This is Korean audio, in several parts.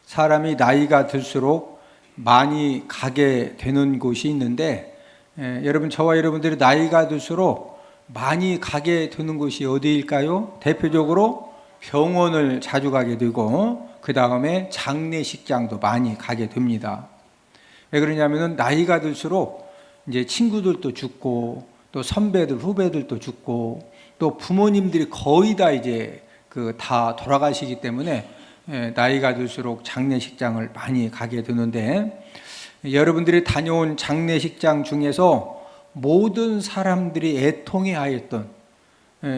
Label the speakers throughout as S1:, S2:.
S1: 사람이 나이가 들수록 많이 가게 되는 곳이 있는데, 여러분, 저와 여러분들이 나이가 들수록 많이 가게 되는 곳이 어디일까요? 대표적으로 병원을 자주 가게 되고, 그 다음에 장례식장도 많이 가게 됩니다. 왜 그러냐면은 나이가 들수록 이제 친구들도 죽고, 또 선배들, 후배들도 죽고, 또 부모님들이 거의 다 이제 다 돌아가시기 때문에 나이가 들수록 장례식장을 많이 가게 되는데, 여러분들이 다녀온 장례식장 중에서 모든 사람들이 애통해하였던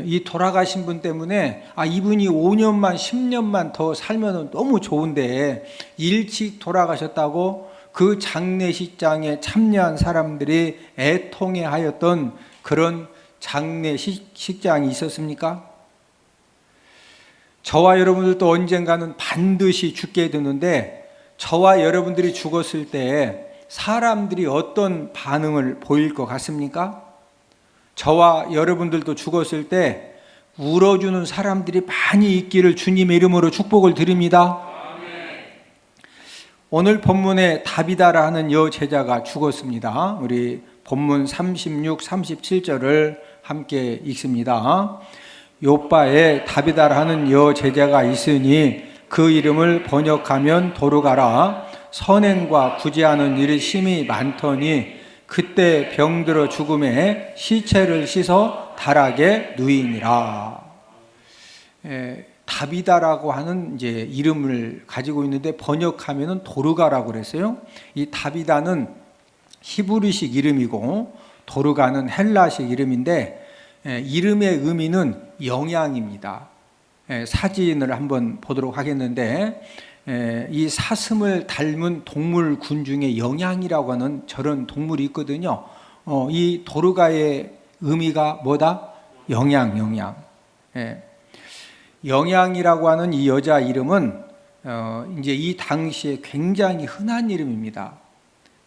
S1: 이 돌아가신 분 때문에 이분이 5년만 10년만 더 살면 너무 좋은데 일찍 돌아가셨다고 그 장례식장에 참여한 사람들이 애통해하였던 그런 장례식장이 있었습니까? 저와 여러분들도 언젠가는 반드시 죽게 되는데, 저와 여러분들이 죽었을 때 사람들이 어떤 반응을 보일 것 같습니까? 저와 여러분들도 죽었을 때 울어주는 사람들이 많이 있기를 주님의 이름으로 축복을 드립니다. 오늘 본문에 다비다라 하는 여제자가 죽었습니다. 우리 본문 36, 37절을 함께 읽습니다. 욥바에 다비다라 하는 여제자가 있으니 그 이름을 번역하면 도르가라. 선행과 구제하는 일이 심히 많더니 그때 병들어 죽음에 시체를 씻어 다락에 누이니라. 다비다라고 하는 이제 이름을 가지고 있는데 번역하면은 도르가라고 그랬어요. 이 다비다는 히브리식 이름이고 도르가는 헬라식 이름인데, 이름의 의미는 영양입니다. 사진을 한번 보도록 하겠는데, 이 사슴을 닮은 동물군 중에 영양이라고 하는 저런 동물이 있거든요. 이 도르가의 의미가 뭐다? 영양. 영양이라고 하는 이 여자 이름은 이제 이 당시에 굉장히 흔한 이름입니다.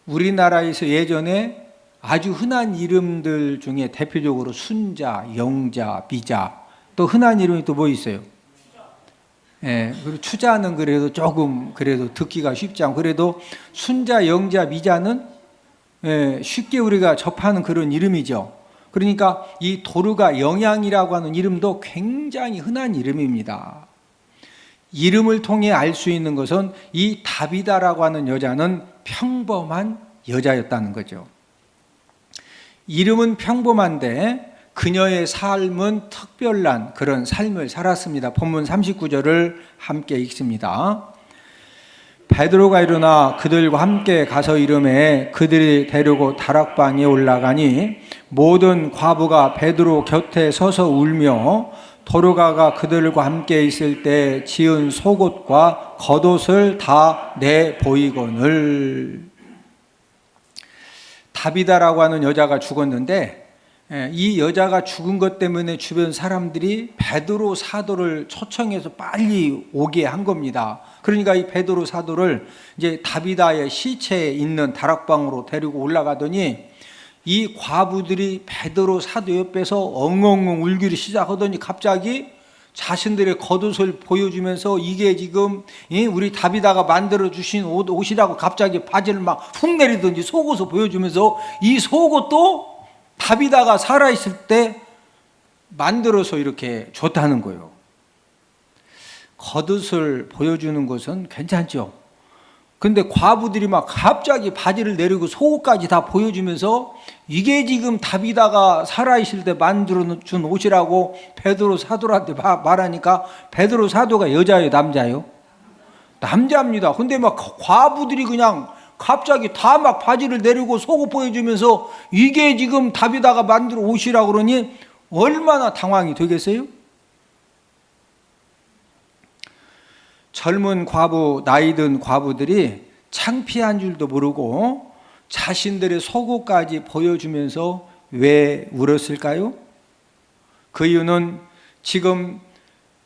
S1: 우리나라에서 예전에 아주 흔한 이름들 중에 대표적으로 순자, 영자, 미자, 또 흔한 이름이 또 뭐 있어요? 그리고 추자는 그래도 조금 그래도 듣기가 쉽지 않고, 그래도 순자, 영자, 미자는 쉽게 우리가 접하는 그런 이름이죠. 그러니까 이 도르가 영양이라고 하는 이름도 굉장히 흔한 이름입니다. 이름을 통해 알 수 있는 것은 이 다비다라고 하는 여자는 평범한 여자였다는 거죠. 이름은 평범한데 그녀의 삶은 특별한 그런 삶을 살았습니다. 본문 39절을 함께 읽습니다. 베드로가 일어나 그들과 함께 가서 이르매 그들이 데리고 다락방에 올라가니 모든 과부가 베드로 곁에 서서 울며, 도르가가 그들과 함께 있을 때 지은 속옷과 겉옷을 다 내보이거늘. 다비다라고 하는 여자가 죽었는데, 이 여자가 죽은 것 때문에 주변 사람들이 베드로 사도를 초청해서 빨리 오게 한 겁니다. 그러니까 이 베드로 사도를 이제 다비다의 시체에 있는 다락방으로 데리고 올라가더니 이 과부들이 베드로 사도 옆에서 엉엉엉 울기를 시작하더니 갑자기 자신들의 겉옷을 보여주면서 이게 지금 우리 다비다가 만들어주신 옷이라고 갑자기 바지를 막 훅 내리든지 속옷을 보여주면서 이 속옷도 다비다가 살아있을 때 만들어서 이렇게 줬다는 거예요. 겉옷을 보여주는 것은 괜찮죠. 근데 과부들이 막 갑자기 바지를 내리고 속옷까지 다 보여주면서 이게 지금 다비다가 살아있을 때 만들어준 옷이라고 베드로 사도한테 말하니까, 베드로 사도가 여자예요, 남자예요? 남자입니다. 근데 막 과부들이 그냥 갑자기 다 막 바지를 내리고 속옷 보여주면서 이게 지금 다비다가 만들어 옷이라고 그러니 얼마나 당황이 되겠어요? 젊은 과부, 나이든 과부들이 창피한 줄도 모르고 자신들의 속옷까지 보여주면서 왜 울었을까요? 그 이유는 지금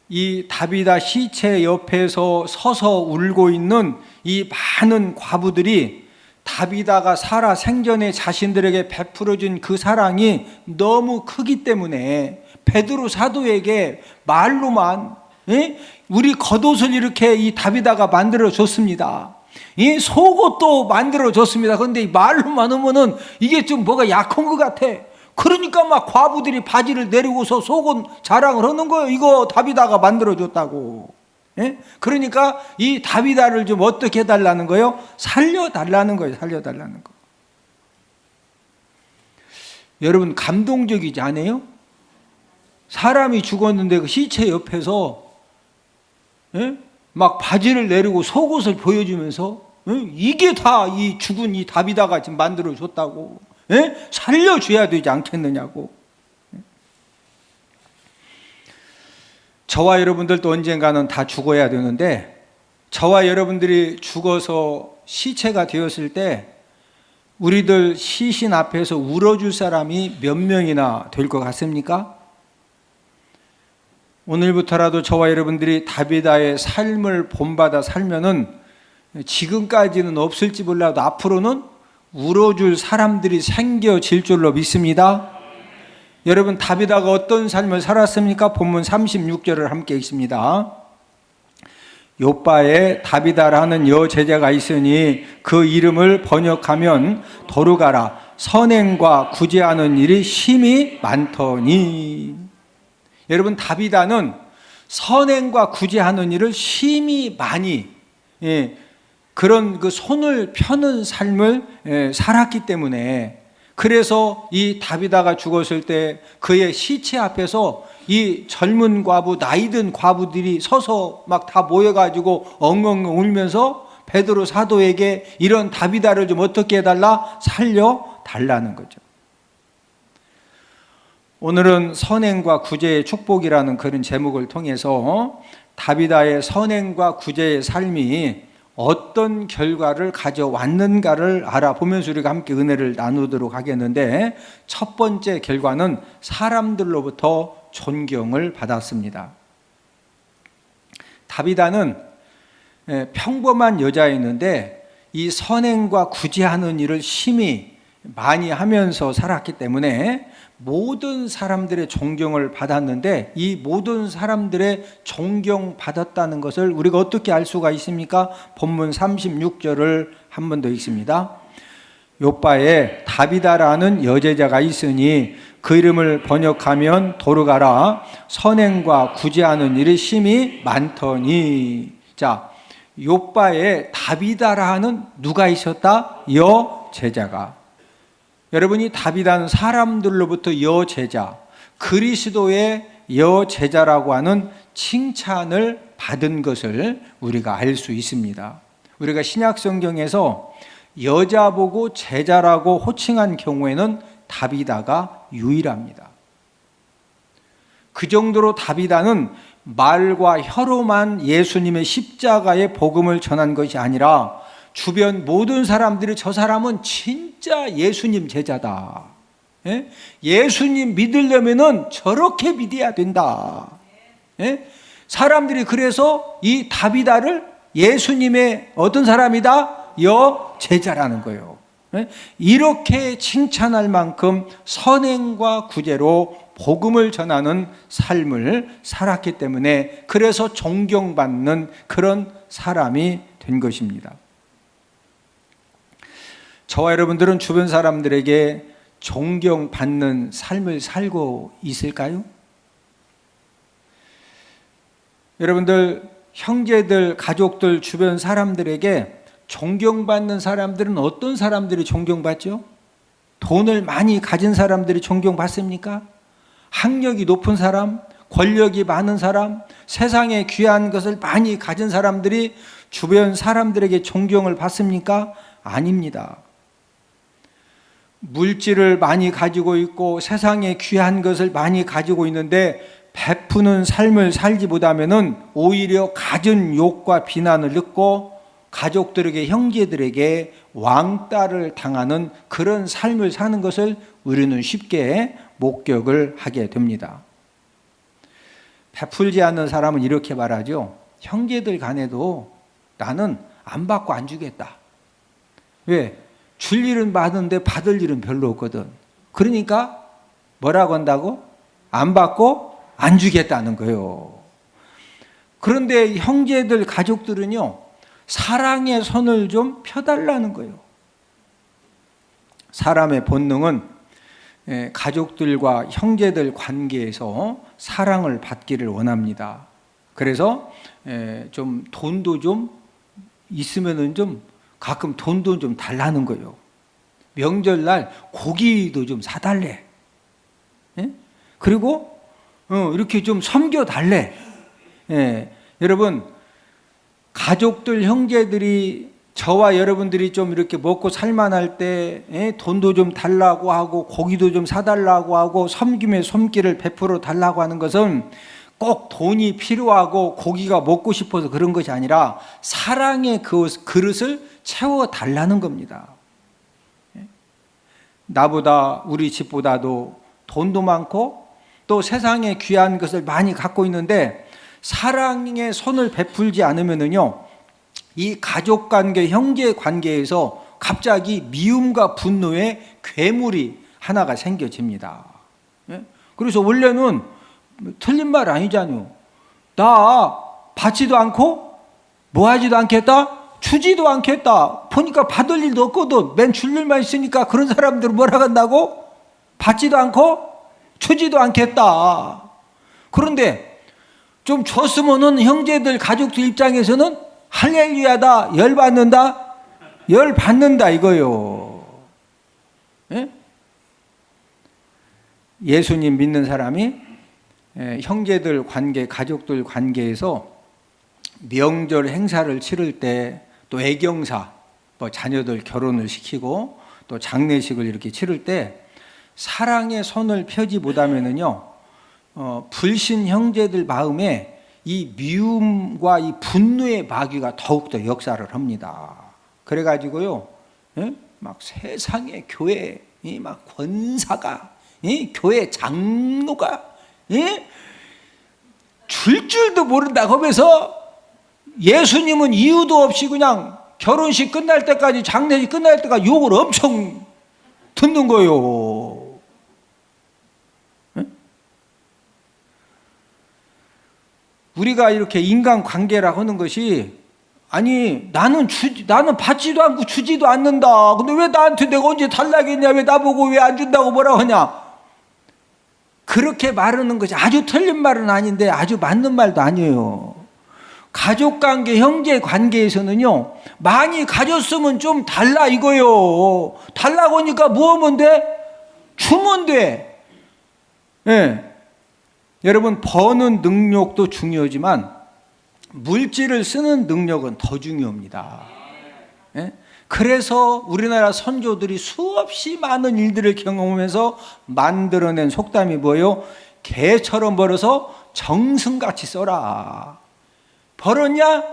S1: 이 다비다 시체 옆에서 서서 울고 있는 이 많은 과부들이 다비다가 살아 생전에 자신들에게 베풀어준 그 사랑이 너무 크기 때문에 베드로 사도에게 말로만 예? 우리 겉옷을 이렇게 이 다비다가 만들어 줬습니다. 이 속옷도 만들어 줬습니다. 그런데 말로만 하면은 이게 좀 뭐가 약한 것 같아. 그러니까 막 과부들이 바지를 내리고서 속옷 자랑을 하는 거예요. 이거 다비다가 만들어 줬다고. 예? 그러니까 이 다비다를 좀 어떻게 해달라는 거예요? 살려달라는 거예요. 살려달라는 거. 여러분 감동적이지 않아요? 사람이 죽었는데 그 시체 옆에서 예? 막 바지를 내리고 속옷을 보여주면서 예? 이게 다 이 죽은 이 다비다가 지금 만들어 줬다고. 예? 살려줘야 되지 않겠느냐고. 저와 여러분들도 언젠가는 다 죽어야 되는데, 저와 여러분들이 죽어서 시체가 되었을 때 우리들 시신 앞에서 울어줄 사람이 몇 명이나 될 것 같습니까? 오늘부터라도 저와 여러분들이 다비다의 삶을 본받아 살면은 지금까지는 없을지 몰라도 앞으로는 울어줄 사람들이 생겨질 줄로 믿습니다. 여러분 다비다가 어떤 삶을 살았습니까? 본문 36절을 함께 읽습니다. 욥바에 다비다라는 여제자가 있으니 그 이름을 번역하면 도르가라 선행과 구제하는 일이 심히 많더니. 여러분 다비다는 선행과 구제하는 일을 심히 많이 그런 그 손을 펴는 삶을 살았기 때문에, 그래서 이 다비다가 죽었을 때 그의 시체 앞에서 이 젊은 과부, 나이든 과부들이 서서 막 다 모여가지고 엉엉 울면서 베드로 사도에게 이런 다비다를 좀 어떻게 해달라? 살려달라는 거죠. 오늘은 선행과 구제의 축복이라는 그런 제목을 통해서 다비다의 선행과 구제의 삶이 어떤 결과를 가져왔는가를 알아보면서 우리가 함께 은혜를 나누도록 하겠는데, 첫 번째 결과는 사람들로부터 존경을 받았습니다. 다비다는 평범한 여자였는데 이 선행과 구제하는 일을 심히 많이 하면서 살았기 때문에 모든 사람들의 존경을 받았는데, 이 모든 사람들의 존경받았다는 것을 우리가 어떻게 알 수가 있습니까? 본문 36절을 한 번 더 읽습니다. 욥바에 다비다라는 여제자가 있으니 그 이름을 번역하면 도르가라 선행과 구제하는 일이 심히 많더니. 자, 욥바에 다비다라는 누가 있었다? 여제자가. 여러분이 다비다는 사람들로부터 여제자, 그리스도의 여제자라고 하는 칭찬을 받은 것을 우리가 알 수 있습니다. 우리가 신약 성경에서 여자 보고 제자라고 호칭한 경우에는 다비다가 유일합니다. 그 정도로 다비다는 말과 혀로만 예수님의 십자가의 복음을 전한 것이 아니라 주변 모든 사람들이 저 사람은 진짜 예수님 제자다. 예? 예수님 믿으려면은 저렇게 믿어야 된다. 예? 사람들이 그래서 이 다비다를 예수님의 어떤 사람이다? 여제자라는 거예요. 예? 이렇게 칭찬할 만큼 선행과 구제로 복음을 전하는 삶을 살았기 때문에, 그래서 존경받는 그런 사람이 된 것입니다. 저와 여러분들은 주변 사람들에게 존경받는 삶을 살고 있을까요? 여러분들, 형제들, 가족들, 주변 사람들에게 존경받는 사람들은 어떤 사람들이 존경받죠? 돈을 많이 가진 사람들이 존경받습니까? 학력이 높은 사람, 권력이 많은 사람, 세상에 귀한 것을 많이 가진 사람들이 주변 사람들에게 존경을 받습니까? 아닙니다. 물질을 많이 가지고 있고 세상에 귀한 것을 많이 가지고 있는데 베푸는 삶을 살지 못하면은 오히려 갖은 욕과 비난을 듣고 가족들에게, 형제들에게 왕따를 당하는 그런 삶을 사는 것을 우리는 쉽게 목격을 하게 됩니다. 베풀지 않는 사람은 이렇게 말하죠. 형제들 간에도 나는 안 받고 안 주겠다. 왜? 줄 일은 많은데 받을 일은 별로 없거든. 그러니까 뭐라고 한다고? 안 받고 안 주겠다는 거예요. 그런데 형제들, 가족들은요, 사랑의 손을 좀 펴달라는 거예요. 사람의 본능은 가족들과 형제들 관계에서 사랑을 받기를 원합니다. 그래서 좀 돈도 좀 있으면은 좀 가끔 돈도 좀 달라는 거예요. 명절날 고기도 좀 사달래. 그리고 이렇게 좀 섬겨달래. 여러분, 가족들, 형제들이 저와 여러분들이 좀 이렇게 먹고 살만할 때 돈도 좀 달라고 하고 고기도 좀 사달라고 하고 섬김의 손길을 베풀어 달라고 하는 것은 꼭 돈이 필요하고 고기가 먹고 싶어서 그런 것이 아니라 사랑의 그 그릇을 채워달라는 겁니다. 나보다, 우리 집보다도 돈도 많고 또 세상에 귀한 것을 많이 갖고 있는데 사랑의 손을 베풀지 않으면은요, 이 가족 관계, 형제 관계에서 갑자기 미움과 분노의 괴물이 하나가 생겨집니다. 그래서 원래는 틀린 말 아니잖아요. 나 받지도 않고 뭐 하지도 않겠다, 주지도 않겠다. 보니까 받을 일도 없거든. 맨 줄 일만 있으니까 그런 사람들은 뭐라 한다고? 받지도 않고 주지도 않겠다. 그런데 좀 줬으면은 형제들, 가족들 입장에서는 할렐루야다, 열받는다, 열받는다 이거요. 예수님 믿는 사람이 형제들 관계, 가족들 관계에서 명절 행사를 치를 때, 또 애경사, 뭐 자녀들 결혼을 시키고 또 장례식을 이렇게 치를 때 사랑의 손을 펴지 못하면은요, 불신 형제들 마음에 이 미움과 이 분노의 마귀가 더욱더 역사를 합니다. 그래가지고요, 막 세상의 교회, 막 권사가, 교회 장로가, 줄도 모른다고 하면서 예수님은 이유도 없이 그냥 결혼식 끝날 때까지, 장례식 끝날 때까지 욕을 엄청 듣는 거예요. 우리가 이렇게 인간관계라 하는 것이, 아니 나는 받지도 않고 주지도 않는다. 근데 왜 나한테 내가 언제 달라겠냐, 왜 나보고 왜 안 준다고 뭐라고 하냐, 그렇게 말하는 것이 아주 틀린 말은 아닌데 아주 맞는 말도 아니에요. 가족관계, 형제관계에서는요, 많이 가졌으면 좀 달라 이거요. 달라고 하니까 뭐 하면 돼? 주면 돼. 여러분, 버는 능력도 중요하지만 물질을 쓰는 능력은 더 중요합니다. 그래서 우리나라 선조들이 수없이 많은 일들을 경험하면서 만들어낸 속담이 뭐예요? 개처럼 벌어서 정승같이 써라. 벌었냐?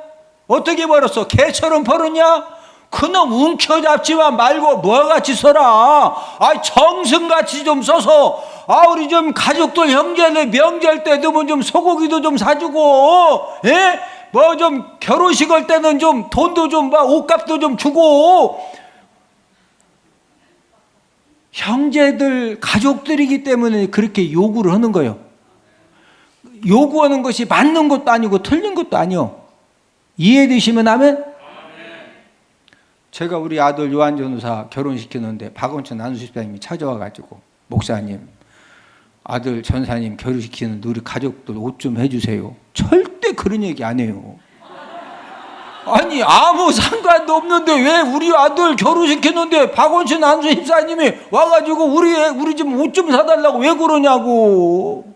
S1: 어떻게 벌었어? 개처럼 벌었냐? 그놈 움켜잡지만 말고 뭐같이 써라. 정승같이 좀 써서, 우리 좀 가족들, 형제들 명절 때 되면 좀 소고기도 좀 사주고, 뭐 좀 결혼식 할 때는 좀 돈도 좀 봐, 옷값도 좀 주고. 형제들, 가족들이기 때문에 그렇게 요구를 하는 거예요. 요구하는 것이 맞는 것도 아니고 틀린 것도 아니요. 이해되시면 아멘? 제가 우리 아들 요한 전우사 결혼시켰는데 박원천 안수집사님이 찾아와가지고, 목사님, 아들 전사님 결혼시키는데 우리 가족들 옷 좀 해주세요. 절대 그런 얘기 안 해요. 아니 아무 상관도 없는데 왜 우리 아들 결혼시켰는데 박원천 안수집사님이 와가지고 우리 집 옷 좀 사달라고 왜 그러냐고.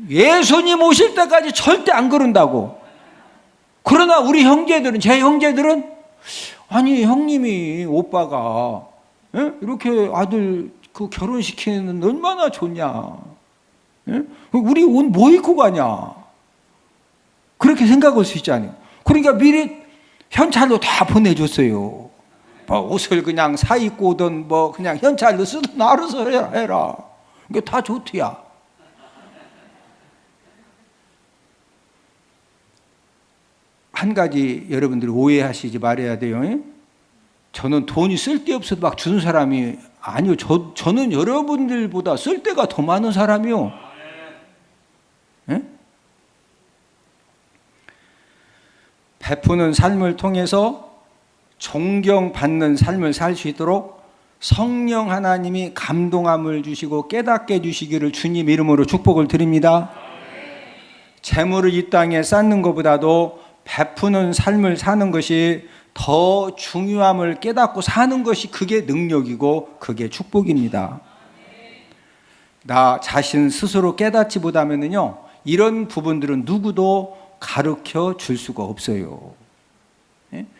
S1: 예수님 오실 때까지 절대 안 그런다고. 그러나 우리 형제들은, 제 형제들은, 아니 형님이, 오빠가 이렇게 아들 그 결혼시키는 얼마나 좋냐, 우리 옷 뭐 입고 가냐, 그렇게 생각할 수 있잖아요. 그러니까 미리 현찰로 다 보내줬어요. 뭐 옷을 그냥 사 입고 오든 뭐 그냥 현찰로 쓰든 알아서 해라. 이게 다 좋대야. 한 가지 여러분들이 오해하시지 말아야 돼요. 저는 돈이 쓸데없어도 막 주는 사람이 아니요. 저는 여러분들보다 쓸데가 더 많은 사람이요. 베푸는 삶을 통해서 존경받는 삶을 살 수 있도록 성령 하나님이 감동함을 주시고 깨닫게 해주시기를 주님 이름으로 축복을 드립니다. 재물을 이 땅에 쌓는 것보다도 베푸는 삶을 사는 것이 더 중요함을 깨닫고 사는 것이 그게 능력이고 그게 축복입니다. 나 자신 스스로 깨닫지 못하면요, 이런 부분들은 누구도 가르쳐 줄 수가 없어요.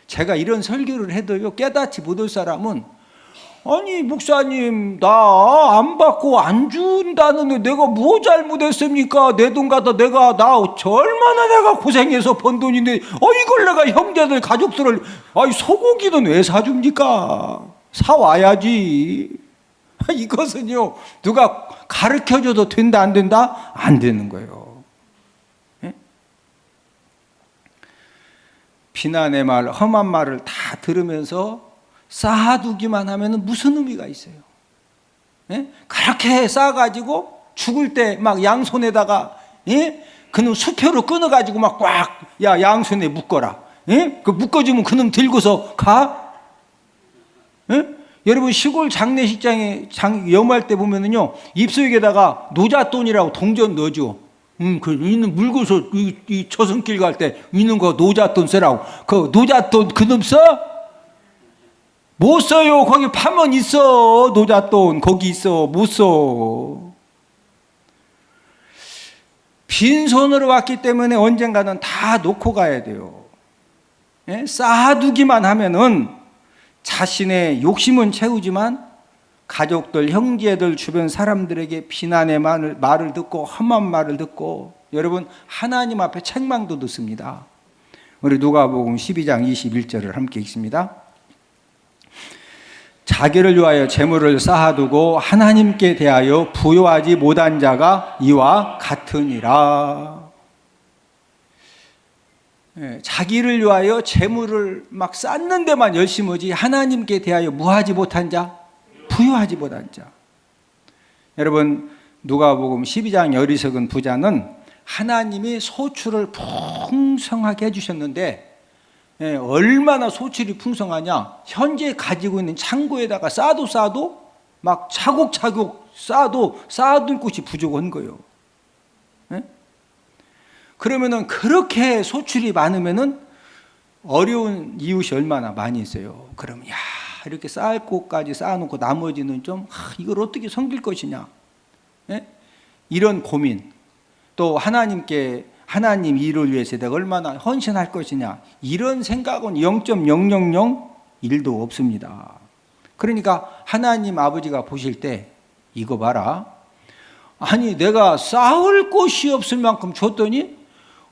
S1: 제가 이런 설교를 해도요, 깨닫지 못할 사람은 아니 목사님 나 안 받고 안 준다는데 내가 뭐 잘못했습니까? 내 돈 갖다 내가 얼마나 내가 고생해서 번 돈인데 이걸 내가 형제들 가족들을 소고기는 왜 사줍니까? 사와야지. 이것은요 누가 가르쳐줘도 된다 안 된다? 안 되는 거예요. 비난의 말, 험한 말을 다 들으면서 쌓아두기만 하면 무슨 의미가 있어요? 그렇게 쌓아가지고 죽을 때 막 양손에다가 그놈 수표로 끊어가지고 막 꽉 양손에 묶어라. 그 묶어주면 그놈 들고서 가? 여러분 시골 장례식장에 염할 때 보면은요 입속에다가 노잣돈이라고 동전 넣어줘. 그 있는 물고서 이 초승길 갈 때 있는 거 노잣돈 쓰라고. 그 노잣돈 그놈 써? 못 써요. 거기 파면 있어. 노잣돈 거기 있어. 못 써. 빈손으로 왔기 때문에 언젠가는 다 놓고 가야 돼요. 쌓아두기만 하면은 자신의 욕심은 채우지만 가족들, 형제들, 주변 사람들에게 비난의 말을 듣고 험한 말을 듣고 여러분 하나님 앞에 책망도 듣습니다. 우리 누가복음 12장 21절을 함께 읽습니다. 자기를 위하여 재물을 쌓아두고 하나님께 대하여 부요하지 못한 자가 이와 같으니라. 자기를 위하여 재물을 막 쌓는 데만 열심히 하지 하나님께 대하여 무하지 못한 자, 부요하지 못한 자. 여러분 누가복음 12장 어리석은 부자는 하나님이 소출을 풍성하게 해주셨는데 얼마나 소출이 풍성하냐, 현재 가지고 있는 창고에다가 쌓아도 막 차곡차곡 쌓아둘 곳이 부족한 거예요. 그러면은 그렇게 소출이 많으면은 어려운 이웃이 얼마나 많이 있어요. 그러면 이렇게 쌓을 곳까지 쌓아놓고 나머지는 좀 이걸 어떻게 섬길 것이냐, 이런 고민, 또 하나님 일을 위해서 내가 얼마나 헌신할 것이냐, 이런 생각은 0.000 1도 없습니다. 그러니까 하나님 아버지가 보실 때 이거 봐라, 아니 내가 쌓을 곳이 없을 만큼 줬더니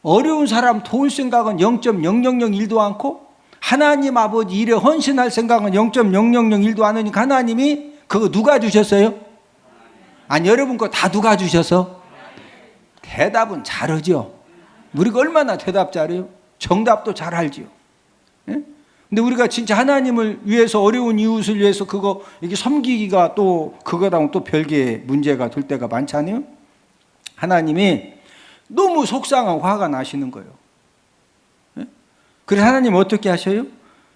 S1: 어려운 사람 도울 생각은 0.0001도 않고 하나님 아버지 일에 헌신할 생각은 0.0001도 않으니까 하나님이 그거 누가 주셨어요? 아니 여러분 거 다 누가 주셔서? 대답은 잘하죠. 우리가 얼마나 대답 잘해요? 정답도 잘 알지요. 근데 우리가 진짜 하나님을 위해서 어려운 이웃을 위해서 그거 이게 섬기기가 또 그거랑 또 별개의 문제가 될 때가 많잖아요. 하나님이 너무 속상하고 화가 나시는 거예요. 그래서 하나님 어떻게 하셔요?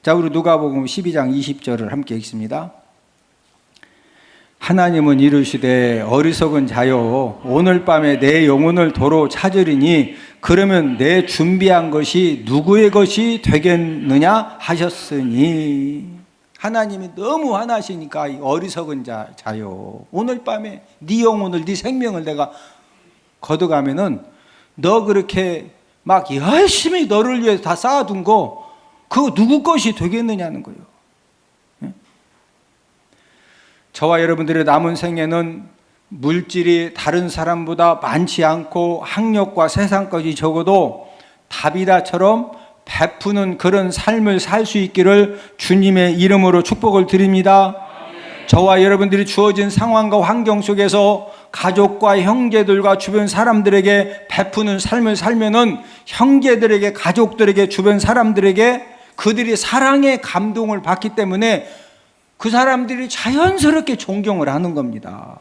S1: 자, 우리 누가복음 12장 20절을 함께 읽습니다. 하나님은 이르시되 어리석은 자여 오늘 밤에 내 영혼을 도로 찾으리니 그러면 내 준비한 것이 누구의 것이 되겠느냐 하셨으니. 하나님이 너무 화나시니까 이 어리석은 자여 오늘 밤에 네 영혼을 네 생명을 내가 걷어가면은 너 그렇게 막 열심히 너를 위해서 다 쌓아둔 거 그거 누구 것이 되겠느냐는 거예요. 저와 여러분들의 남은 생애는 물질이 다른 사람보다 많지 않고 학력과 세상까지 적어도 다비다처럼 베푸는 그런 삶을 살 수 있기를 주님의 이름으로 축복을 드립니다. 저와 여러분들이 주어진 상황과 환경 속에서 가족과 형제들과 주변 사람들에게 베푸는 삶을 살면은 형제들에게, 가족들에게, 주변 사람들에게 그들이 사랑의 감동을 받기 때문에 그 사람들이 자연스럽게 존경을 하는 겁니다.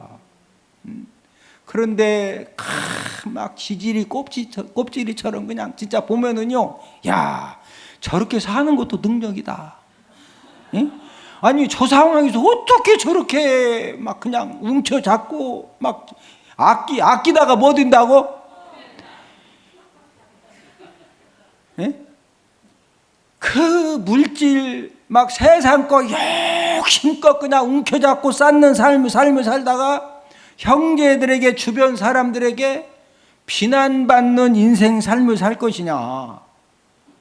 S1: 그런데 막 지질이 껍질이처럼 그냥 진짜 보면은요, 야, 저렇게 사는 것도 능력이다. 예? 아니 저 상황에서 어떻게 저렇게 막 그냥 움켜잡고 막 아끼다가 뭐 된다고? 예? 그 물질 막 세상 거 욕심껏 그냥 움켜잡고 쌓는 삶을 살다가 형제들에게 주변 사람들에게 비난받는 인생 삶을 살 것이냐,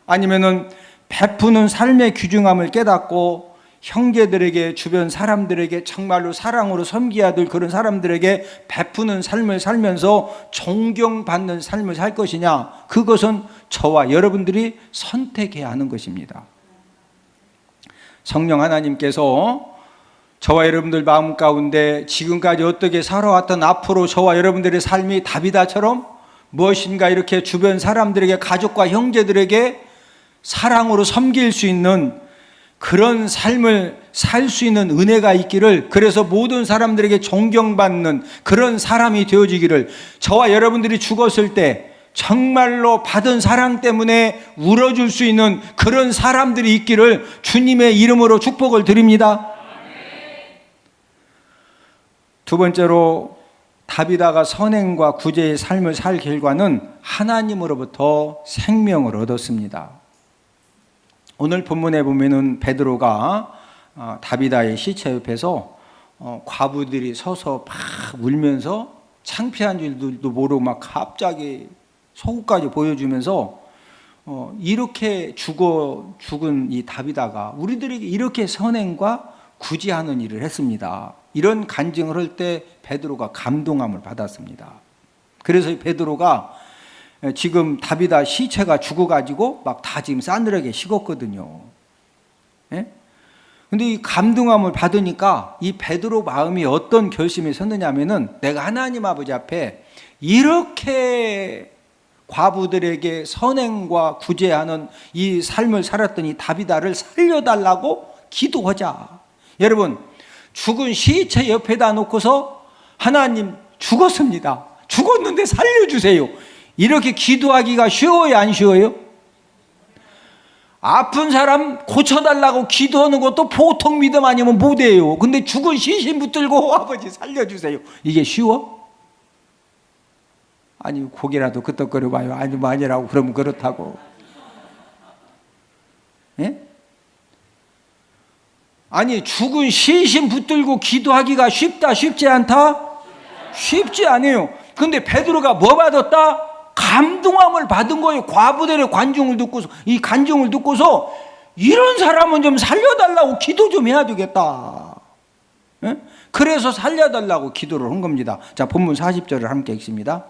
S1: 아니면은 베푸는 삶의 귀중함을 깨닫고 형제들에게 주변 사람들에게 정말로 사랑으로 섬겨야 될 그런 사람들에게 베푸는 삶을 살면서 존경받는 삶을 살 것이냐, 그것은 저와 여러분들이 선택해야 하는 것입니다. 성령 하나님께서 저와 여러분들 마음 가운데 지금까지 어떻게 살아왔던 앞으로 저와 여러분들의 삶이 다비다처럼 무엇인가 이렇게 주변 사람들에게, 가족과 형제들에게 사랑으로 섬길 수 있는 그런 삶을 살 수 있는 은혜가 있기를, 그래서 모든 사람들에게 존경받는 그런 사람이 되어지기를, 저와 여러분들이 죽었을 때 정말로 받은 사랑 때문에 울어줄 수 있는 그런 사람들이 있기를 주님의 이름으로 축복을 드립니다. 두 번째로 다비다가 선행과 구제의 삶을 살 결과는 하나님으로부터 생명을 얻었습니다. 오늘 본문에 보면은 베드로가 다비다의 시체 옆에서 과부들이 서서 막 울면서 창피한 줄도 모르고 막 갑자기 속옷까지 보여주면서 이렇게 죽은 이 다비다가 우리들에게 이렇게 선행과 구제하는 일을 했습니다. 이런 간증을 할 때 베드로가 감동함을 받았습니다. 그래서 베드로가 지금 다비다 시체가 죽어가지고 막 다 지금 싸늘하게 식었거든요. 예? 근데 이 감동함을 받으니까 이 베드로 마음이 어떤 결심이 섰느냐면은, 내가 하나님 아버지 앞에 이렇게 과부들에게 선행과 구제하는 이 삶을 살았던 이 다비다를 살려달라고 기도하자. 여러분, 죽은 시체 옆에다 놓고서 하나님 죽었습니다, 죽었는데 살려주세요, 이렇게 기도하기가 쉬워요, 안 쉬워요? 아픈 사람 고쳐달라고 기도하는 것도 보통 믿음 아니면 못해요. 근데 죽은 시신 붙들고 아버지 살려주세요, 이게 쉬워? 아니 고개라도 끄덕거려 봐요. 아니라고 그러면 그렇다고. 예? 아니 죽은 시신 붙들고 기도하기가 쉽다 쉽지 않다? 쉽지 않아요. 근데 베드로가 뭐 받았다? 감동함을 받은 거예요. 과부들의 간증을 듣고서 이런 사람은 좀 살려달라고 기도 좀 해야 되겠다. 예? 그래서 살려달라고 기도를 한 겁니다. 자, 본문 40절을 함께 읽습니다.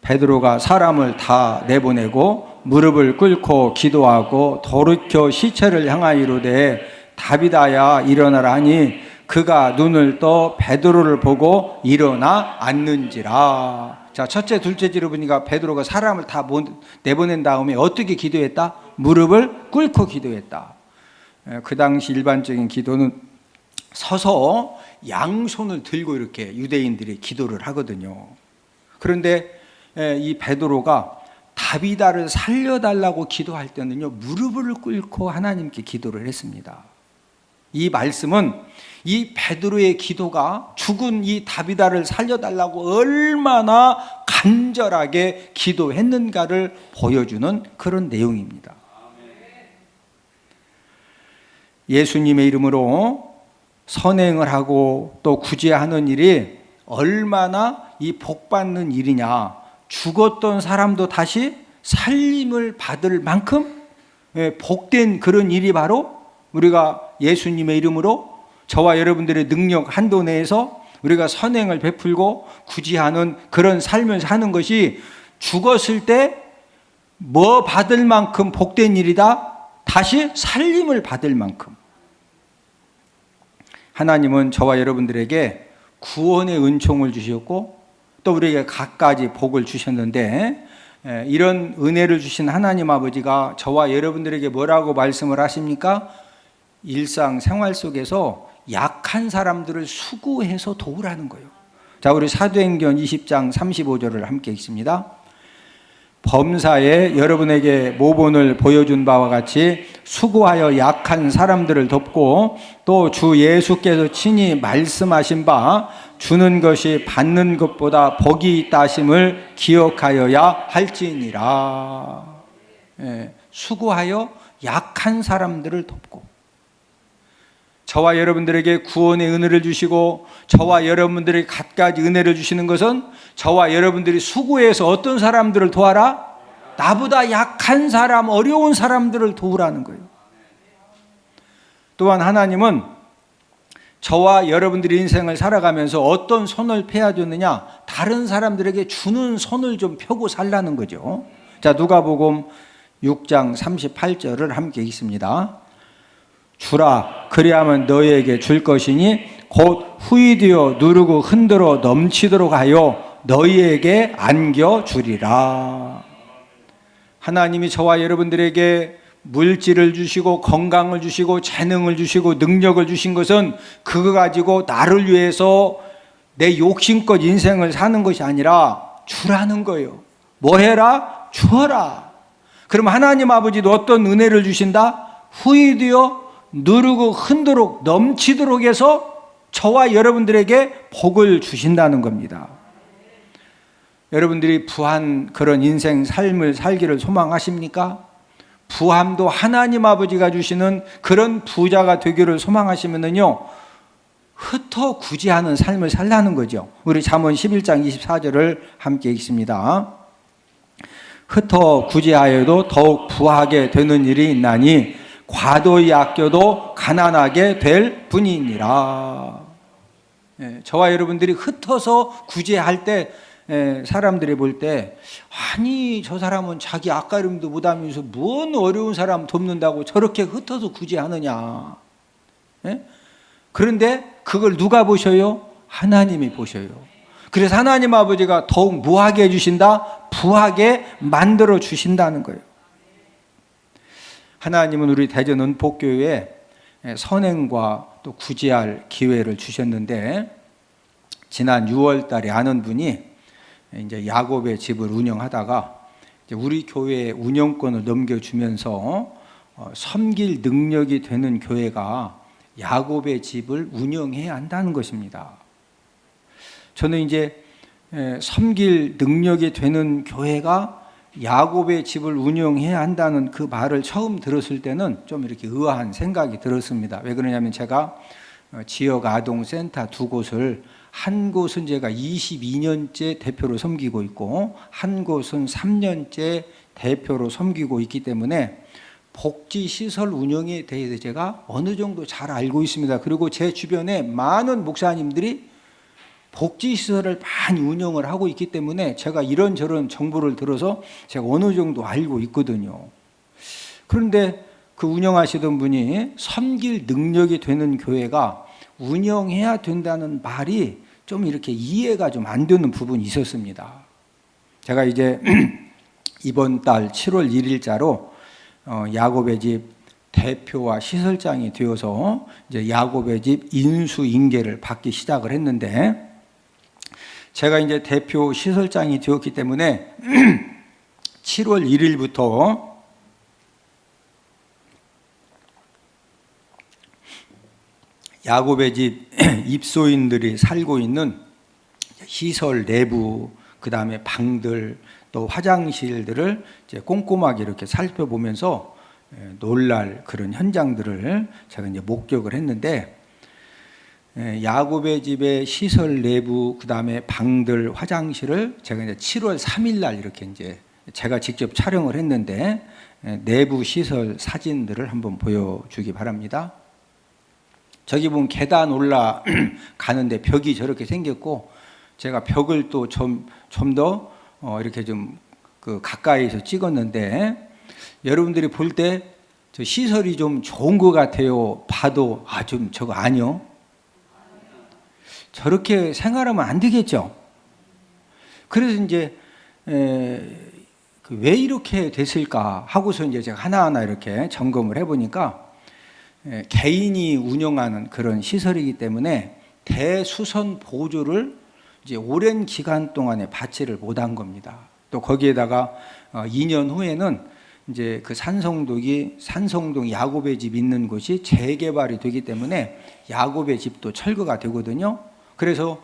S1: 베드로가 사람을 다 내보내고 무릎을 꿇고 기도하고 돌이켜 시체를 향하여 이르되 다비다야 일어나라 하니 그가 눈을 떠 베드로를 보고 일어나 앉는지라. 자, 첫째 둘째 지르보니까 베드로가 사람을 다 내보낸 다음에 어떻게 기도했다? 무릎을 꿇고 기도했다. 그 당시 일반적인 기도는 서서 양손을 들고 이렇게 유대인들이 기도를 하거든요. 그런데 이 베드로가 다비다를 살려달라고 기도할 때는요, 무릎을 꿇고 하나님께 기도를 했습니다. 이 말씀은 이 베드로의 기도가 죽은 이 다비다를 살려달라고 얼마나 간절하게 기도했는가를 보여주는 그런 내용입니다. 예수님의 이름으로 선행을 하고 또 구제하는 일이 얼마나 이 복받는 일이냐, 죽었던 사람도 다시 살림을 받을 만큼 복된 그런 일이 바로 우리가 예수님의 이름으로 저와 여러분들의 능력 한도 내에서 우리가 선행을 베풀고 구제하는 그런 삶을 사는 것이 죽었을 때 뭐 받을 만큼 복된 일이다? 다시 살림을 받을 만큼. 하나님은 저와 여러분들에게 구원의 은총을 주셨고 또 우리에게 갖가지 복을 주셨는데, 이런 은혜를 주신 하나님 아버지가 저와 여러분들에게 뭐라고 말씀을 하십니까? 일상생활 속에서 약한 사람들을 수고해서 도우라는 거예요. 자, 우리 사도행전 20장 35절을 함께 읽습니다. 범사에 여러분에게 모본을 보여준 바와 같이 수고하여 약한 사람들을 돕고 또 주 예수께서 친히 말씀하신 바 주는 것이 받는 것보다 복이 있다 하심을 기억하여야 할지니라. 수고하여 약한 사람들을 돕고, 저와 여러분들에게 구원의 은혜를 주시고 저와 여러분들에게 갖가지 은혜를 주시는 것은 저와 여러분들이 수고해서 어떤 사람들을 도와라? 나보다 약한 사람, 어려운 사람들을 도우라는 거예요. 또한 하나님은 저와 여러분들의 인생을 살아가면서 어떤 손을 펴주느냐, 다른 사람들에게 주는 손을 좀 펴고 살라는 거죠. 자, 누가복음 6장 38절을 함께 읽습니다. 주라, 그리하면 너희에게 줄 것이니 곧 후이되어 누르고 흔들어 넘치도록 하여 너희에게 안겨주리라. 하나님이 저와 여러분들에게 물질을 주시고 건강을 주시고 재능을 주시고 능력을 주신 것은 그거 가지고 나를 위해서 내 욕심껏 인생을 사는 것이 아니라 주라는 거예요. 뭐 해라? 주어라. 그럼 하나님 아버지도 어떤 은혜를 주신다? 후이되어 누르고 흔들어 넘치도록 해서 저와 여러분들에게 복을 주신다는 겁니다. 여러분들이 부한 그런 인생 삶을 살기를 소망하십니까? 부함도 하나님 아버지가 주시는 그런 부자가 되기를 소망하시면은요, 흩어 구제하는 삶을 살라는 거죠. 우리 잠언 11장 24절을 함께 읽습니다. 흩어 구제하여도 더욱 부하게 되는 일이 있나니 과도히 아껴도 가난하게 될 뿐이니라. 저와 여러분들이 흩어서 구제할 때 사람들이 볼 때, 아니 저 사람은 자기 앞가림도 못하면서 뭔 어려운 사람 돕는다고 저렇게 흩어서 구제하느냐. 그런데 그걸 누가 보셔요? 하나님이 보셔요. 그래서 하나님 아버지가 더욱 무하게 해주신다, 부하게 만들어 주신다는 거예요. 하나님은 우리 대전 은폭교회에 선행과 또 구제할 기회를 주셨는데, 지난 6월 달에 아는 분이 이제 야곱의 집을 운영하다가 이제 우리 교회에 운영권을 넘겨주면서 섬길 능력이 되는 교회가 야곱의 집을 운영해야 한다는 것입니다. 저는 이제 섬길 능력이 되는 교회가 야곱의 집을 운영해야 한다는 그 말을 처음 들었을 때는 좀 이렇게 의아한 생각이 들었습니다. 왜 그러냐면 제가 지역 아동센터 두 곳을, 한 곳은 제가 22년째 대표로 섬기고 있고 한 곳은 3년째 대표로 섬기고 있기 때문에 복지시설 운영에 대해서 제가 어느 정도 잘 알고 있습니다. 그리고 제 주변에 많은 목사님들이 복지시설을 많이 운영을 하고 있기 때문에 제가 이런저런 정보를 들어서 제가 어느 정도 알고 있거든요. 그런데 그 운영하시던 분이 섬길 능력이 되는 교회가 운영해야 된다는 말이 좀 이렇게 이해가 좀 안 되는 부분이 있었습니다. 제가 이제 이번 달 7월 1일자로 야곱의 집 대표와 시설장이 되어서 이제 야곱의 집 인수인계를 받기 시작을 했는데, 제가 이제 대표 시설장이 되었기 때문에 7월 1일부터 야곱의 집 입소인들이 살고 있는 시설 내부, 그 다음에 방들, 또 화장실들을 이제 꼼꼼하게 이렇게 살펴보면서 놀랄 그런 현장들을 제가 이제 목격을 했는데, 야곱의 집의 시설 내부, 그 다음에 방들, 화장실을 제가 이제 7월 3일 날 이렇게 이제 제가 직접 촬영을 했는데, 내부 시설 사진들을 한번 보여주기 바랍니다. 저기 보면 계단 올라가는데 벽이 저렇게 생겼고, 제가 벽을 또 좀 더 이렇게 좀 그 가까이서 찍었는데, 여러분들이 볼 때 저 시설이 좀 좋은 것 같아요. 봐도 좀 저거 아니요. 저렇게 생활하면 안 되겠죠. 그래서 이제 왜 이렇게 됐을까 하고서 이제 제가 하나하나 이렇게 점검을 해보니까, 개인이 운영하는 그런 시설이기 때문에 대수선 보조를 이제 오랜 기간 동안에 받지를 못한 겁니다. 또 거기에다가 2년 후에는 이제 그 산성동 야곱의 집 있는 곳이 재개발이 되기 때문에 야곱의 집도 철거가 되거든요. 그래서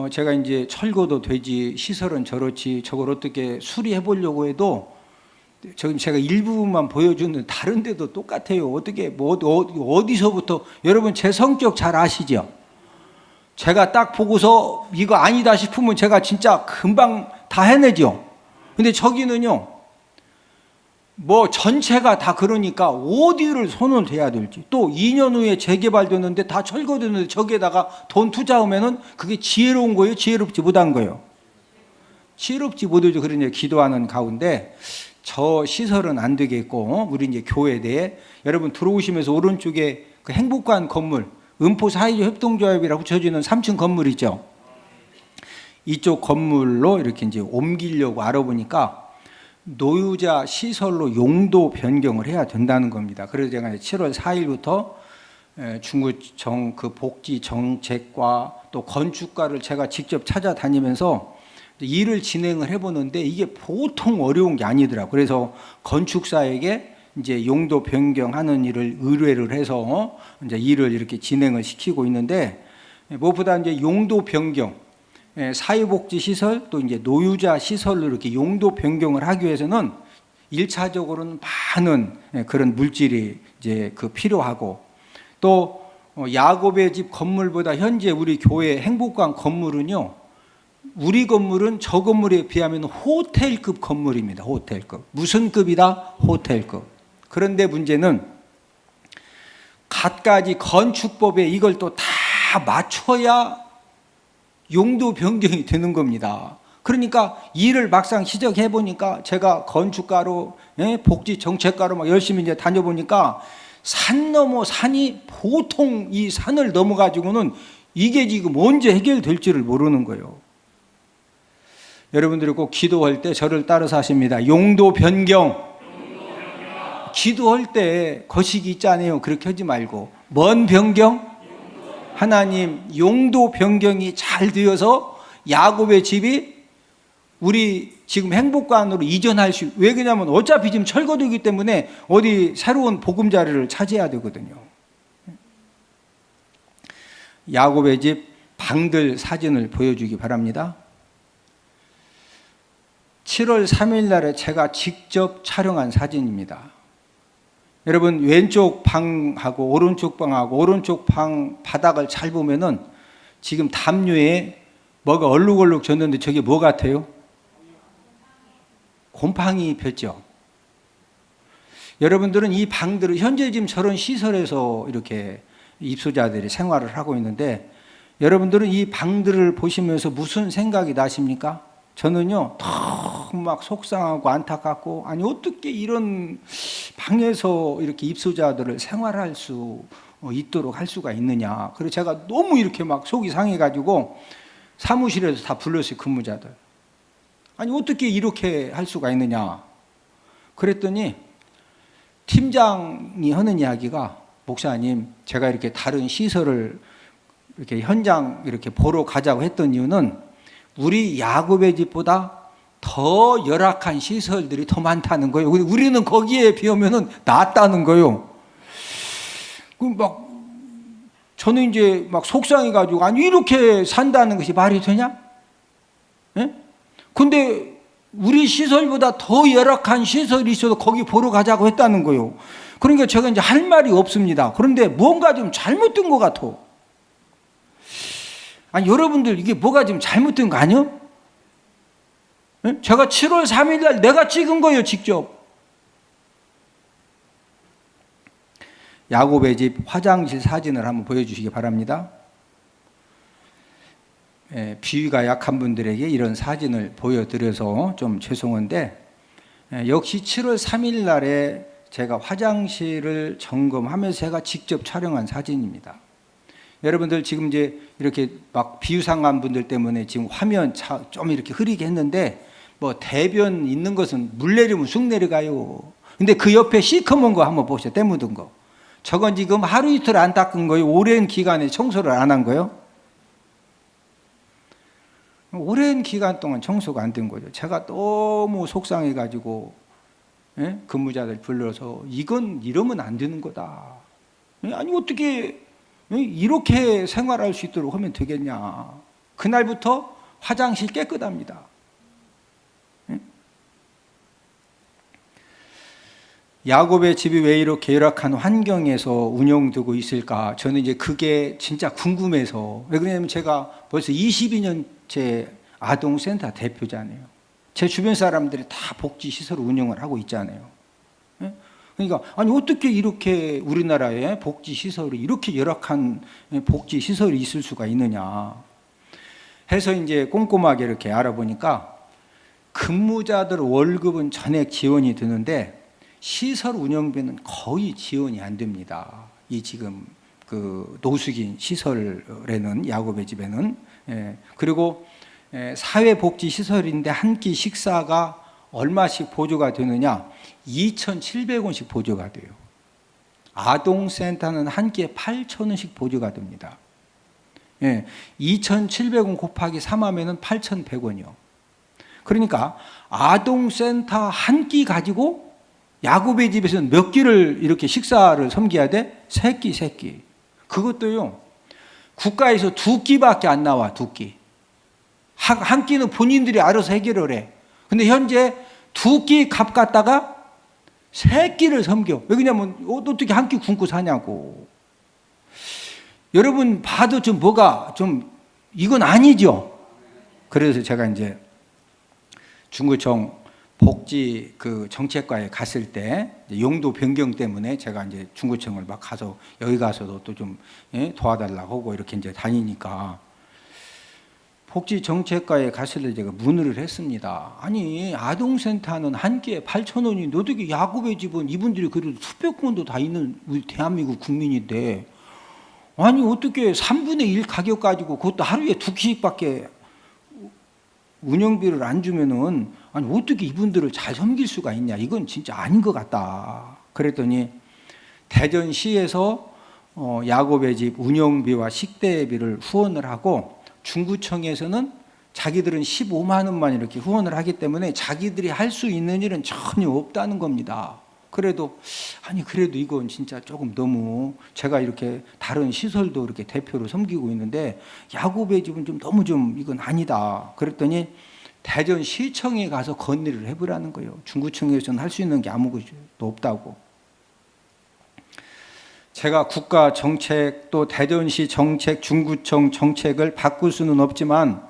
S1: 제가 이제 철거도 되지 시설은 저렇지 저걸 어떻게 수리해 보려고 해도 제가 일부분만 보여주는 다른 데도 똑같아요. 어떻게 어디서부터 여러분 제 성격 잘 아시죠? 제가 딱 보고서 이거 아니다 싶으면 제가 진짜 금방 다 해내죠. 근데 저기는요, 뭐 전체가 다 그러니까 어디를 손을 대야 될지, 또 2년 후에 재개발되는데 다 철거되는데 저기에다가 돈 투자하면은 그게 지혜로운 거예요? 지혜롭지 못한 거예요? 지혜롭지 못하죠. 그러니 기도하는 가운데 저 시설은 안 되겠고, 우리 이제 교회 내에 여러분 들어오시면서 오른쪽에 그 행복관 건물, 은포 사회적 협동조합이라고 붙여지는 3층 건물 있죠. 이쪽 건물로 이렇게 이제 옮기려고 알아보니까 노유자 시설로 용도 변경을 해야 된다는 겁니다. 그래서 제가 7월 4일부터 중구청 그 복지 정책과 또 건축가를 제가 직접 찾아다니면서 일을 진행을 해보는데 이게 보통 어려운 게 아니더라고요. 그래서 건축사에게 이제 용도 변경하는 일을 의뢰를 해서 이제 일을 이렇게 진행을 시키고 있는데, 무엇보다 이제 용도 변경, 사회복지시설 또 이제 노유자 시설로 이렇게 용도 변경을 하기 위해서는 1차적으로는 많은 그런 물질이 이제 그 필요하고, 또 야곱의 집 건물보다 현재 우리 교회 행복관 건물은요, 우리 건물은 저 건물에 비하면 호텔급 건물입니다. 호텔급. 무슨 급이다? 호텔급. 그런데 문제는 갖가지 건축법에 이걸 또 다 맞춰야 용도 변경이 되는 겁니다. 그러니까 일을 막상 시작해 보니까 제가 건축가로 복지 정책가로 막 열심히 이제 다녀보니까 산 넘어 산이 보통 이 산을 넘어 가지고는 이게 지금 언제 해결될지를 모르는 거예요. 여러분들이 꼭 기도할 때 저를 따라서 하십니다. 용도 변경. 기도할 때 거시기 있잖아요. 그렇게 하지 말고 뭔 변경? 하나님 용도 변경이 잘 되어서 야곱의 집이 우리 지금 행복관으로 이전할 수, 왜 그러냐면 어차피 지금 철거되기 때문에 어디 새로운 보금자리를 차지해야 되거든요. 야곱의 집 방들 사진을 보여주기 바랍니다. 7월 3일 날에 제가 직접 촬영한 사진입니다. 여러분 왼쪽 방하고 오른쪽 방하고 오른쪽 방 바닥을 잘 보면은 지금 담요에 뭐가 얼룩얼룩 졌는데 저게 뭐 같아요? 곰팡이 폈죠. 여러분들은 이 방들을 현재 지금 저런 시설에서 이렇게 입소자들이 생활을 하고 있는데, 여러분들은 이 방들을 보시면서 무슨 생각이 나십니까? 저는요, 막 속상하고 안타깝고, 아니 어떻게 이런 방에서 이렇게 입소자들을 생활할 수 있도록 할 수가 있느냐. 그래서 제가 너무 이렇게 막 속이 상해가지고 사무실에서 다 불렀어요, 근무자들. 아니 어떻게 이렇게 할 수가 있느냐. 그랬더니 팀장이 하는 이야기가, 목사님 제가 이렇게 다른 시설을 이렇게 현장 이렇게 보러 가자고 했던 이유는 우리 야곱의 집보다 더 열악한 시설들이 더 많다는 거예요. 우리는 거기에 비하면은 낫다는 거예요. 막 저는 이제 막 속상해가지고, 아니 이렇게 산다는 것이 말이 되냐? 예? 근데 우리 시설보다 더 열악한 시설이 있어도 거기 보러 가자고 했다는 거예요. 그러니까 제가 이제 할 말이 없습니다. 그런데 뭔가 좀 잘못된 것 같아. 아니 여러분들 이게 뭐가 좀 잘못된 거 아니요? 제가 7월 3일 날 내가 찍은 거예요, 직접. 야곱의 집 화장실 사진을 한번 보여주시기 바랍니다. 비위가 약한 분들에게 이런 사진을 보여드려서 좀 죄송한데, 역시 7월 3일 날에 제가 화장실을 점검하면서 제가 직접 촬영한 사진입니다. 여러분들 지금 이제 이렇게 막 비유상한 분들 때문에 지금 화면 좀 이렇게 흐리게 했는데, 뭐 대변 있는 것은 물 내리면 쑥 내려가요. 근데 그 옆에 시커먼 거 한번 보세요. 때 묻은 거. 저건 지금 하루 이틀 안 닦은 거예요. 오랜 기간에 청소를 안 한 거예요. 오랜 기간 동안 청소가 안 된 거죠. 제가 너무 속상해가지고 예? 근무자들 불러서 이건 이러면 안 되는 거다. 아니 어떻게 이렇게 생활할 수 있도록 하면 되겠냐. 그날부터 화장실 깨끗합니다. 야곱의 집이 왜 이렇게 열악한 환경에서 운영되고 있을까? 저는 이제 그게 진짜 궁금해서. 왜 그러냐면 제가 벌써 22년째 아동센터 대표잖아요. 제 주변 사람들이 다 복지시설을 운영을 하고 있잖아요. 그러니까 아니 어떻게 이렇게 우리나라에 복지시설이 이렇게 열악한 복지시설이 있을 수가 있느냐 해서 이제 꼼꼼하게 이렇게 알아보니까 근무자들 월급은 전액 지원이 되는데 시설 운영비는 거의 지원이 안 됩니다. 이 지금 그 노숙인 시설에는 야곱의 집에는 그리고 사회복지시설인데 한 끼 식사가 얼마씩 보조가 되느냐? 2,700원씩 보조가 돼요. 아동센터는 한 끼에 8,000원씩 보조가 됩니다. 2,700원 곱하기 3하면 8,100원이요. 그러니까 아동센터 한 끼 가지고 야곱의 집에서는 몇 끼를 이렇게 식사를 섬겨야 돼? 3끼. 그것도요, 국가에서 2끼밖에 안 나와, 2끼. 한 끼는 본인들이 알아서 해결을 해. 근데 현재 2끼 값 갖다가 3끼를 섬겨. 왜냐면 어떻게 한 끼 굶고 사냐고. 여러분 봐도 좀 뭐가 좀 이건 아니죠. 그래서 제가 이제 중구청 복지 그 정책과에 갔을 때 용도 변경 때문에 제가 이제 중구청을 막 가서 여기 가서도 또 좀 도와달라고 하고 이렇게 이제 다니니까 복지 정책과에 갔을 때 제가 문의를 했습니다. 아니 아동센터는 한 끼에 8,000원인데 어떻게 야곱의 집은 이분들이 그래도 수백권도 다 있는 우리 대한민국 국민인데 아니 어떻게 3분의 1 가격 가지고 그것도 하루에 2끼씩밖에 운영비를 안 주면은 아니 어떻게 이분들을 잘 섬길 수가 있냐. 이건 진짜 아닌 것 같다. 그랬더니 대전시에서 야곱의 집 운영비와 식대비를 후원을 하고 중구청에서는 자기들은 15만 원만 이렇게 후원을 하기 때문에 자기들이 할 수 있는 일은 전혀 없다는 겁니다. 그래도 이건 진짜 조금 너무 제가 이렇게 다른 시설도 이렇게 대표로 섬기고 있는데 야곱의 집은 좀 너무 좀 이건 아니다. 그랬더니 대전시청에 가서 건의를 해보라는 거예요. 중구청에서는 할 수 있는 게 아무것도 없다고. 제가 국가 정책 또 대전시 정책, 중구청 정책을 바꿀 수는 없지만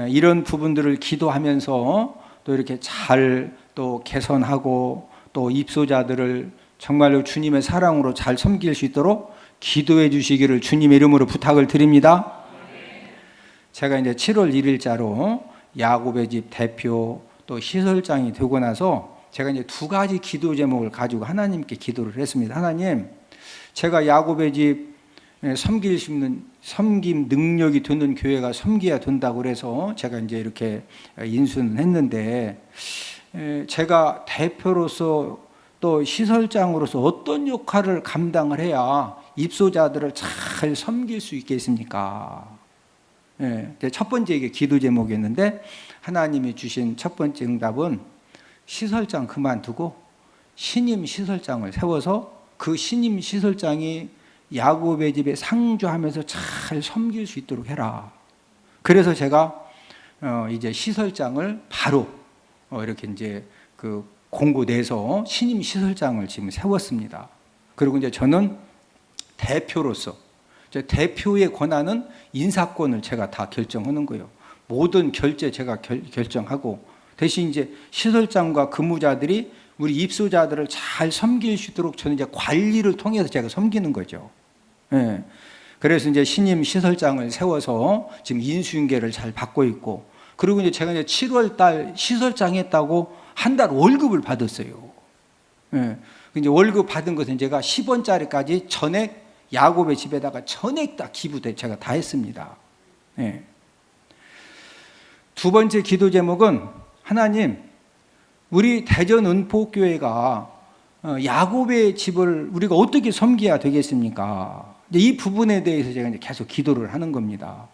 S1: 이런 부분들을 기도하면서 또 이렇게 잘 또 개선하고 또 입소자들을 정말로 주님의 사랑으로 잘 섬길 수 있도록 기도해 주시기를 주님의 이름으로 부탁을 드립니다. 제가 이제 7월 1일자로 야곱의 집 대표 또 시설장이 되고 나서 제가 이제 2가지 기도 제목을 가지고 하나님께 기도를 했습니다. 하나님, 제가 야곱의 집 섬길 수 있는 섬김 능력이 되는 교회가 섬겨야 된다고 그래서 제가 이제 이렇게 인수는 했는데 제가 대표로서 또 시설장으로서 어떤 역할을 감당을 해야 입소자들을 잘 섬길 수 있겠습니까? 첫 번째 이게 기도 제목이었는데 하나님이 주신 첫 번째 응답은 시설장 그만두고 신임 시설장을 세워서 그 신임 시설장이 야곱의 집에 상주하면서 잘 섬길 수 있도록 해라. 그래서 제가 이제 시설장을 바로 이렇게 이제 그 공고 내서 신임 시설장을 지금 세웠습니다. 그리고 이제 저는 대표로서 대표의 권한은 인사권을 제가 다 결정하는 거예요. 모든 결제 제가 결정하고 대신 이제 시설장과 근무자들이 우리 입소자들을 잘 섬길 수 있도록 저는 이제 관리를 통해서 제가 섬기는 거죠. 그래서 이제 신임 시설장을 세워서 지금 인수인계를 잘 받고 있고 그리고 이제 제가 이제 7월 달 시설장 했다고 한 달 월급을 받았어요. 이제 월급 받은 것은 제가 10원짜리까지 전액 야곱의 집에다가 전액 다 기부돼 제가 다 했습니다. 두 번째 기도 제목은 하나님, 우리 대전 은포교회가 야곱의 집을 우리가 어떻게 섬겨야 되겠습니까? 이 부분에 대해서 제가 이제 계속 기도를 하는 겁니다.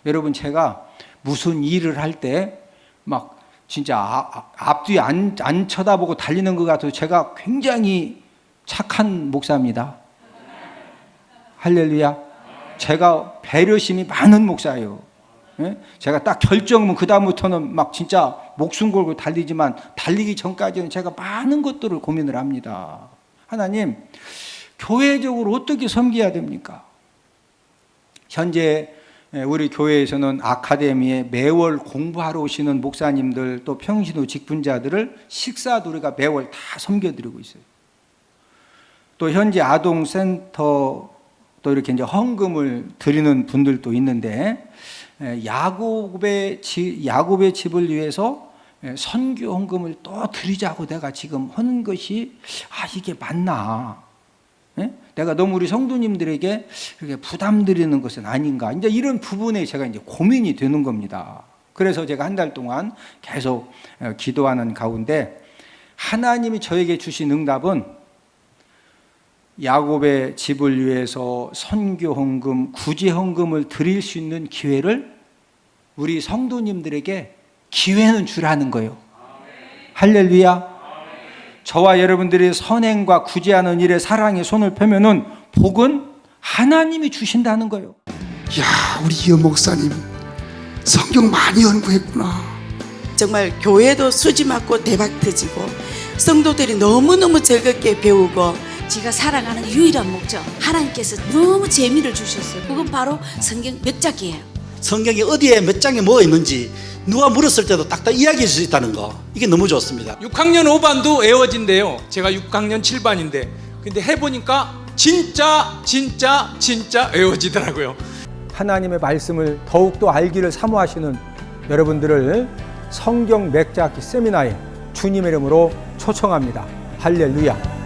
S1: 여러분 제가 무슨 일을 할 때 막 진짜 앞뒤 안 쳐다보고 달리는 것 같아도 제가 굉장히 착한 목사입니다. 할렐루야. 제가 배려심이 많은 목사예요. 예? 제가 딱 결정하면 그 다음부터는 막 진짜 목숨 걸고 달리지만 달리기 전까지는 제가 많은 것들을 고민을 합니다. 하나님, 교회적으로 어떻게 섬겨야 됩니까? 현재 우리 교회에서는 아카데미에 매월 공부하러 오시는 목사님들 또 평신호 직분자들을 식사도리가 매월 다 섬겨드리고 있어요. 또 현재 아동센터 또 이렇게 이제 헌금을 드리는 분들도 있는데 야곱의 집을 위해서 선교 헌금을 또 드리자고 내가 지금 하는 것이 이게 맞나? 내가 너무 우리 성도님들에게 그렇게 부담 드리는 것은 아닌가? 이제 이런 부분에 제가 이제 고민이 되는 겁니다. 그래서 제가 한 달 동안 계속 기도하는 가운데 하나님이 저에게 주신 응답은 야곱의 집을 위해서 선교 헌금, 구제 헌금을 드릴 수 있는 기회를 우리 성도님들에게 기회는 주라는 거예요. 할렐루야. 저와 여러분들이 선행과 구제하는 일에 사랑의 손을 펴면은 복은 하나님이 주신다는 거예요.
S2: 야, 우리 이현 목사님 성경 많이 연구했구나.
S3: 정말 교회도 수지 맞고 대박 터지고 성도들이 너무너무 즐겁게 배우고
S4: 제가 살아가는 유일한 목적, 하나님께서 너무 재미를 주셨어요. 그건 바로 성경 몇 장이에요.
S5: 성경이 어디에 몇 장에 뭐가 있는지 누가 물었을 때도 딱딱 이야기할 수 있다는 거, 이게 너무 좋습니다.
S6: 6학년 5반도 외워진대요. 제가 6학년 7반인데 근데 해보니까 진짜 외워지더라고요.
S1: 하나님의 말씀을 더욱더 알기를 사모하시는 여러분들을 성경 맥자기 세미나에 주님의 이름으로 초청합니다. 할렐루야.